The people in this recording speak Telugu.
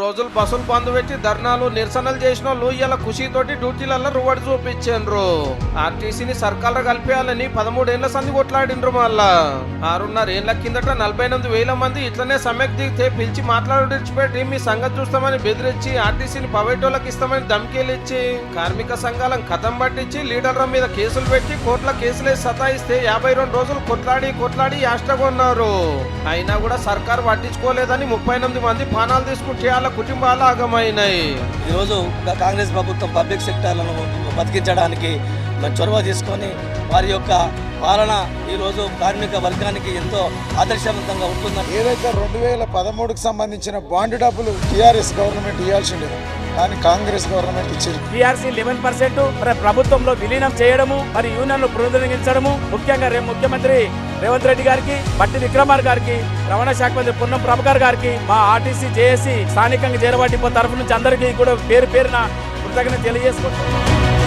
రోజులు బస్సులు బంద్ పెట్టి ధర్నాలు నిరసనలు చేసిన వాళ్ళు ఇలా ఖుషీతోటి డ్యూటీలలో రువడి చూపించారు. ఆర్టీసీని సర్కార్ కలిపేయాలని 13 ఏళ్ల సంధి కొట్లాడిండ్రు. మళ్ళా 6.5 ఏళ్ల కిందట 48,000 మంది ఇట్లనే సమ్మెకు దిగితే పిలిచి మాట్లాడిచిపెట్టి మీ సంగతి చూస్తామని బెదిరించి ఆర్టీసీని ప్రైవేటోళ్ళకి ఇస్తామని ధమ్కీలు ఇచ్చి కార్మిక సంఘాలను కథం పట్టించి లీడర్ల మీద కేసులు పెట్టి కోర్టుల కేసులేసి సతాయిస్తే 52 రోజులు కొట్లాడి యాష్టగొన్నారు. అయినా కూడా సర్కార్ పట్టించుకోలేదని 38 మంది ప్రాణాలు తీసుకుంటే వాళ్ళ కుటుంబాలు ఆగమైనాయి. ఈరోజు కాంగ్రెస్ ప్రభుత్వం పబ్లిక్ సెక్టార్లను బతికించడానికి చొరవ తీసుకొని వారి యొక్క పాలన ఈరోజు కార్మిక వర్గానికి ఎంతో ఆదర్శవంతంగా ఉంటుందని ఏదైతే 2013కు సంబంధించిన బాండ్ డబ్బులు టీఆర్ఎస్ గవర్నమెంట్ ఇవ్వాల్సిందే, కానీ కాంగ్రెస్ గవర్నమెంట్ ఇచ్చింది. టీఆర్సీ 11% ప్రభుత్వంలో విలీనం చేయడము, మరి యూనియన్లు పునరుద్ధరించడము, ముఖ్యంగా ముఖ్యమంత్రి రేవంత్ రెడ్డి గారికి, బట్టి విక్రమార్ గారికి, రవాణా శాఖ మంత్రి పొన్నం ప్రభాకర్ గారికి, మా ఆర్టీసీ జేఏసీ స్థానికంగా చేరవాటి తరఫు నుంచి అందరికీ కూడా పేరున కృతజ్ఞత తెలియజేసుకుంటున్నాం.